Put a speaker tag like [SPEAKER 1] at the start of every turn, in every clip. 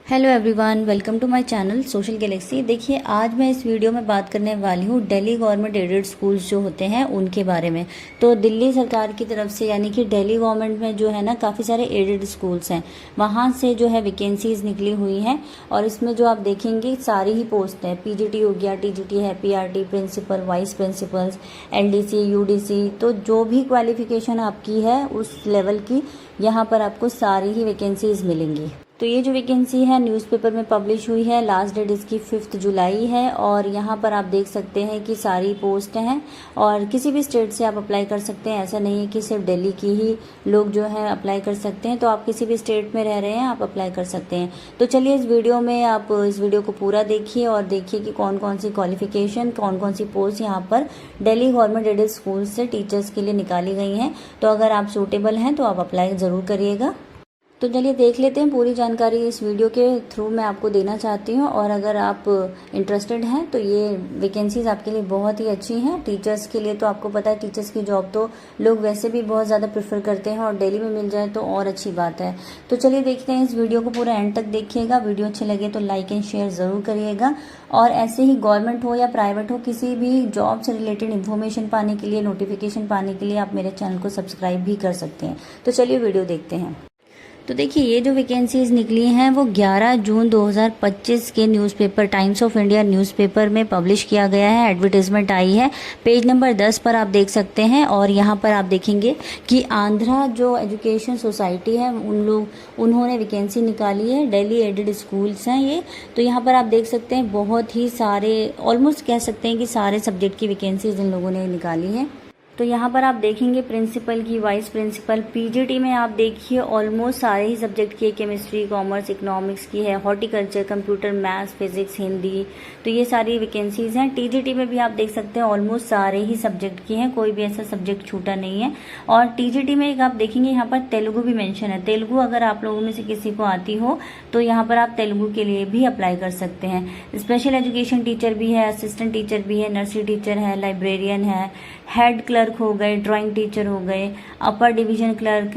[SPEAKER 1] Hello everyone, welcome to my channel social galaxy. देखिए, आज मैं इस वीडियो में बात करने वाली हूँ दिल्ली गवर्नमेंट एडेड स्कूल्स जो होते हैं उनके बारे में। तो दिल्ली सरकार की तरफ से यानी कि दिल्ली गवर्नमेंट में जो है ना काफ़ी सारे एडेड स्कूल्स हैं, वहाँ से जो है वैकेंसीज निकली हुई हैं। और इसमें जो आप देखेंगे सारी ही पोस्ट हैं, पीजीटी हो गया, टीजीटी है, PRT, principal, vice principals, LDC, UDC. तो जो भी क्वालिफिकेशन आपकी है उस लेवल की यहाँ पर आपको सारी ही वैकेंसीज मिलेंगी। तो ये जो वैकेंसी है न्यूज़पेपर में पब्लिश हुई है, लास्ट डेट इसकी 5 जुलाई है। और यहाँ पर आप देख सकते हैं कि सारी पोस्ट हैं और किसी भी स्टेट से आप अप्लाई कर सकते हैं। ऐसा नहीं है कि सिर्फ दिल्ली की ही लोग जो है अप्लाई कर सकते हैं। तो आप किसी भी स्टेट में रह रहे हैं आप अप्लाई कर सकते हैं। तो चलिए इस वीडियो में आप इस वीडियो को पूरा देखिए और देखिए कि कौन कौन सी क्वालिफिकेशन, कौन कौन सी पोस्ट यहाँ पर दिल्ली गवर्नमेंट एडेड स्कूल से टीचर्स के लिए निकाली गई हैं। तो अगर आप सूटेबल हैं तो आप अप्लाई ज़रूर करिएगा। तो चलिए देख लेते हैं पूरी जानकारी इस वीडियो के थ्रू मैं आपको देना चाहती हूँ। और अगर आप इंटरेस्टेड हैं तो ये वैकेंसीज आपके लिए बहुत ही अच्छी हैं। टीचर्स के लिए तो आपको पता है टीचर्स की जॉब तो लोग वैसे भी बहुत ज़्यादा प्रेफर करते हैं और दिल्ली में मिल जाए तो और अच्छी बात है। तो चलिए देखते हैं, इस वीडियो को पूरा एंड तक देखिएगा। वीडियो अच्छे लगे तो लाइक एंड शेयर ज़रूर करिएगा। और ऐसे ही गवर्नमेंट हो या प्राइवेट हो, किसी भी जॉब से रिलेटेड इन्फॉर्मेशन पाने के लिए, नोटिफिकेशन पाने के लिए आप मेरे चैनल को सब्सक्राइब भी कर सकते हैं। तो चलिए वीडियो देखते हैं। तो देखिए, ये जो वैकेंसीज निकली हैं वो 11 जून 2025 के newspaper times of India newspaper में पब्लिश किया गया है। एडवर्टीजमेंट आई है, पेज नंबर 10 पर आप देख सकते हैं। और यहाँ पर आप देखेंगे कि आंध्रा जो एजुकेशन सोसाइटी है उन्होंने वैकेंसी निकाली है। दिल्ली एडेड स्कूल्स हैं ये। तो यहाँ पर आप देख सकते हैं बहुत ही सारे, ऑलमोस्ट कह सकते हैं कि सारे सब्जेक्ट की वैकेंसीज इन लोगों ने निकाली है। तो यहाँ पर आप देखेंगे प्रिंसिपल की, वाइस प्रिंसिपल, पीजीटी में आप देखिए ऑलमोस्ट सारे ही सब्जेक्ट की है। केमिस्ट्री, कॉमर्स, इकोनॉमिक्स की है, horticulture, computer, maths, physics, Hindi. तो ये सारी वैकेंसीज हैं। टीजीटी में भी आप देख सकते हैं ऑलमोस्ट सारे ही सब्जेक्ट की हैं, कोई भी ऐसा सब्जेक्ट छूटा नहीं है। और टीजीटी में एक आप देखेंगे यहाँ पर तेलुगु भी मेंशन है। तेलुगु अगर आप लोगों में से किसी को आती हो तो यहाँ पर आप तेलुगु के लिए भी अप्लाई कर सकते हैं। स्पेशल एजुकेशन टीचर भी है, असिस्टेंट टीचर भी है, नर्सरी टीचर है, लाइब्रेरियन है, हेड क्लर्क हो गए, ड्राइंग टीचर हो गए, अपर डिवीजन क्लर्क,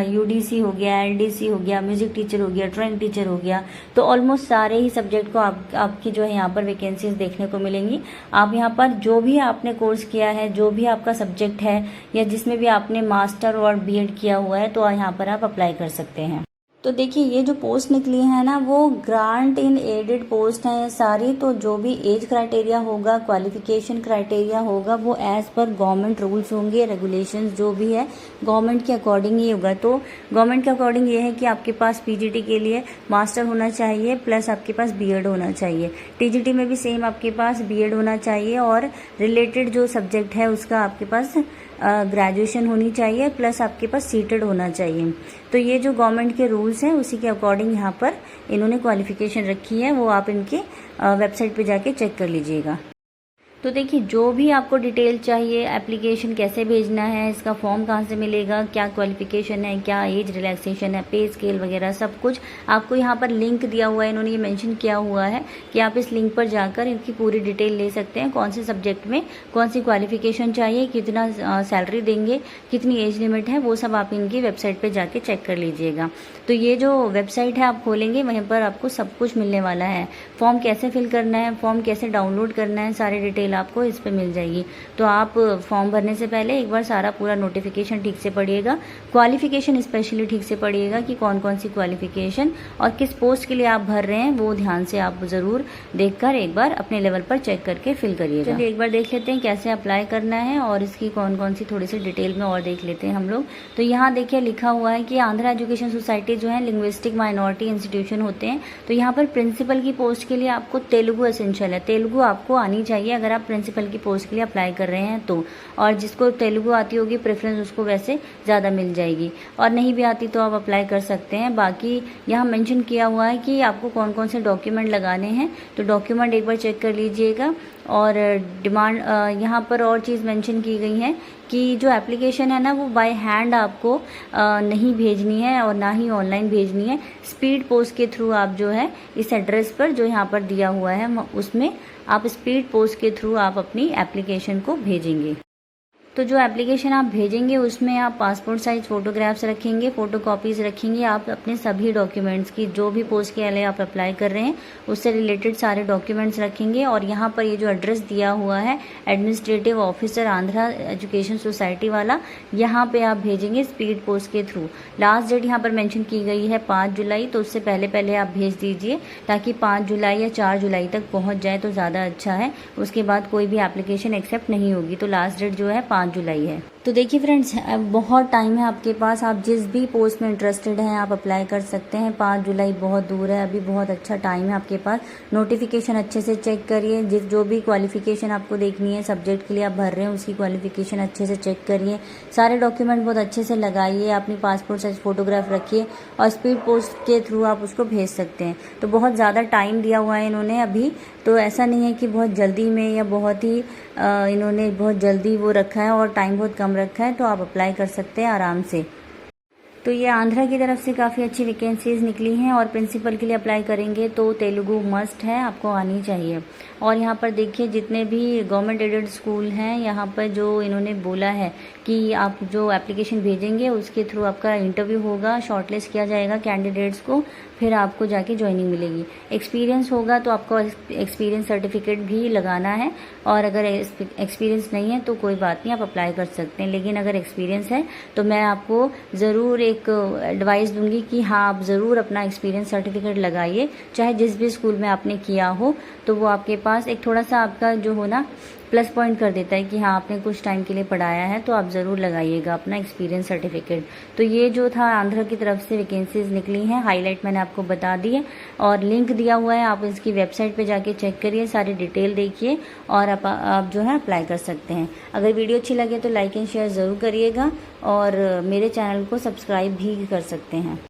[SPEAKER 1] यूडीसी हो गया, एलडीसी हो गया, म्यूजिक टीचर हो गया, ड्राइंग टीचर हो गया। तो ऑलमोस्ट सारे ही सब्जेक्ट को आपकी जो है यहाँ पर वैकेंसीज देखने को मिलेंगी। आप यहाँ पर जो भी आपने कोर्स किया है, जो भी आपका सब्जेक्ट है या जिसमें भी आपने मास्टर और बीएड किया हुआ है, तो यहाँ पर आप अप्लाई कर सकते हैं। तो देखिए, ये जो पोस्ट निकली है ना वो ग्रांट इन एडेड पोस्ट हैं सारी। तो जो भी एज क्राइटेरिया होगा, क्वालिफिकेशन क्राइटेरिया होगा, वो एज पर गवर्नमेंट रूल्स होंगे, रेगुलेशंस जो भी है गवर्नमेंट के अकॉर्डिंग ही होगा। तो गवर्नमेंट के अकॉर्डिंग ये है कि आपके पास पीजीटी के लिए मास्टर होना चाहिए प्लस आपके पास बीएड होना चाहिए। टीजीटी में भी सेम आपके पास बीएड होना चाहिए और रिलेटेड जो सब्जेक्ट है उसका आपके पास ग्रेजुएशन होनी चाहिए प्लस आपके पास सीटेड होना चाहिए। तो ये जो गवर्नमेंट के रूल्स हैं उसी के अकॉर्डिंग यहाँ पर इन्होंने क्वालिफिकेशन रखी है, वो आप इनके वेबसाइट पे जाके चेक कर लीजिएगा। तो देखिए, जो भी आपको डिटेल चाहिए, एप्लीकेशन कैसे भेजना है, इसका फॉर्म कहाँ से मिलेगा, क्या क्वालिफिकेशन है, क्या एज रिलैक्सेशन है, पे स्केल वगैरह सब कुछ आपको यहाँ पर लिंक दिया हुआ है। इन्होंने ये मेंशन किया हुआ है कि आप इस लिंक पर जाकर इनकी पूरी डिटेल ले सकते हैं। कौन से सब्जेक्ट में कौन सी क्वालिफिकेशन चाहिए, कितना सैलरी देंगे, कितनी एज लिमिट है, वो सब आप इनकी वेबसाइट पर जाके चेक कर लीजिएगा। तो ये जो वेबसाइट है आप खोलेंगे, वहीं पर आपको सब कुछ मिलने वाला है। फॉर्म कैसे फिल करना है, फॉर्म कैसे डाउनलोड करना है, सारी डिटेल आपको इस पे मिल जाएगी। तो आप फॉर्म भरने से पहले एक बार सारा पूरा नोटिफिकेशन ठीक से पढ़िएगा, क्वालिफिकेशन स्पेशली ठीक से पढ़िएगा कि कौन कौन सी क्वालिफिकेशन और किस पोस्ट के लिए आप भर रहे हैं, वो ध्यान से आप जरूर देखकर एक बार अपने लेवल पर चेक करके फिल करिएगा। चलिए एक बार देख लेते हैं कैसे अप्लाई करना है और इसकी कौन कौन सी थोड़ी सी डिटेल में और देख लेते हैं हम लोग। तो यहाँ देखिए लिखा हुआ है कि आंध्रा एजुकेशन सोसाइटी जो है लिंग्विस्टिक माइनॉरिटी इंस्टीट्यूशन होते हैं। तो यहाँ पर प्रिंसिपल की पोस्ट के लिए आपको तेलुगु एसेंशियल है, तेलुगु आपको आनी चाहिए अगर आप प्रिंसिपल की पोस्ट के लिए अप्लाई कर रहे हैं तो। और जिसको तेलुगु आती होगी प्रेफरेंस उसको वैसे ज़्यादा मिल जाएगी, और नहीं भी आती तो आप अप्लाई कर सकते हैं। बाकी यहाँ मेंशन किया हुआ है कि आपको कौन कौन से डॉक्यूमेंट लगाने हैं, तो डॉक्यूमेंट एक बार चेक कर लीजिएगा। और डिमांड यहाँ पर और चीज़ मेंशन की गई है कि जो एप्लीकेशन है ना वो बाय हैंड आपको नहीं भेजनी है और ना ही ऑनलाइन भेजनी है। स्पीड पोस्ट के थ्रू आप जो है इस एड्रेस पर जो यहाँ पर दिया हुआ है उसमें आप स्पीड पोस्ट के थ्रू आप अपनी एप्लीकेशन को भेजेंगे। तो जो एप्लीकेशन आप भेजेंगे उसमें आप पासपोर्ट साइज फ़ोटोग्राफ्स रखेंगे, फ़ोटो कॉपीज़ रखेंगे, आप अपने सभी डॉक्यूमेंट्स की जो भी पोस्ट के लिए आप अप्लाई कर रहे हैं उससे रिलेटेड सारे डॉक्यूमेंट्स रखेंगे। और यहाँ पर ये जो एड्रेस दिया हुआ है administrative officer Andhra education society वाला, यहाँ पे आप भेजेंगे स्पीड पोस्ट के थ्रू। लास्ट डेट यहाँ पर मेंशन की गई है 5 जुलाई, तो उससे पहले पहले आप भेज दीजिए ताकि 5 जुलाई या 4 जुलाई तक पहुँच जाए तो ज़्यादा अच्छा है। उसके बाद कोई भी एप्लीकेशन एक्सेप्ट नहीं होगी। तो लास्ट डेट जो है 5 जुलाई है। तो देखिए फ्रेंड्स, बहुत टाइम है आपके पास, आप जिस भी पोस्ट में इंटरेस्टेड हैं आप अप्लाई कर सकते हैं। 5 जुलाई बहुत दूर है, अभी बहुत अच्छा टाइम है आपके पास। नोटिफिकेशन अच्छे से चेक करिए, जो भी क्वालिफिकेशन आपको देखनी है सब्जेक्ट के लिए आप भर रहे हैं उसकी क्वालिफिकेशन अच्छे से चेक करिए। सारे डॉक्यूमेंट बहुत अच्छे से लगाइए, अपनी पासपोर्ट साइज फोटोग्राफ रखिए और स्पीड पोस्ट के थ्रू आप उसको भेज सकते हैं। तो बहुत ज़्यादा टाइम दिया हुआ है इन्होंने अभी, तो ऐसा नहीं है कि बहुत जल्दी में या बहुत ही इन्होंने बहुत जल्दी वो रखा है और टाइम बहुत कम रखा है, तो आप अप्लाई कर सकते हैं आराम से। तो ये आंध्रा की तरफ से काफ़ी अच्छी वैकेंसीज निकली हैं और प्रिंसिपल के लिए अप्लाई करेंगे तो तेलुगु मस्ट है, आपको आनी चाहिए। और यहाँ पर देखिए जितने भी गवर्नमेंट एडेड स्कूल हैं यहाँ पर जो इन्होंने बोला है कि आप जो एप्लीकेशन भेजेंगे उसके थ्रू आपका इंटरव्यू होगा, शॉर्टलिस्ट किया जाएगा कैंडिडेट्स को, फिर आपको जाके ज्वाइनिंग मिलेगी। एक्सपीरियंस होगा तो आपको एक्सपीरियंस सर्टिफिकेट भी लगाना है, और अगर एक्सपीरियंस नहीं है तो कोई बात नहीं, आप अप्लाई कर सकते हैं। लेकिन अगर एक्सपीरियंस है तो मैं आपको ज़रूर एक एडवाइस दूंगी कि हाँ आप ज़रूर अपना एक्सपीरियंस सर्टिफिकेट लगाइए, चाहे जिस भी स्कूल में आपने किया हो, तो वो आपके पास एक थोड़ा सा आपका जो हो ना प्लस पॉइंट कर देता है कि हाँ आपने कुछ टाइम के लिए पढ़ाया है, तो आप ज़रूर लगाइएगा अपना एक्सपीरियंस सर्टिफिकेट। तो ये जो था आंध्रा की तरफ से वैकेंसीज निकली हैं, हाईलाइट मैंने आपको बता दी है और लिंक दिया हुआ है, आप इसकी वेबसाइट पे जाके चेक करिए, सारी डिटेल देखिए और आप जो है अप्लाई कर सकते हैं। अगर वीडियो अच्छी लगे तो लाइक एंड शेयर ज़रूर करिएगा और मेरे चैनल को सब्सक्राइब भी कर सकते हैं।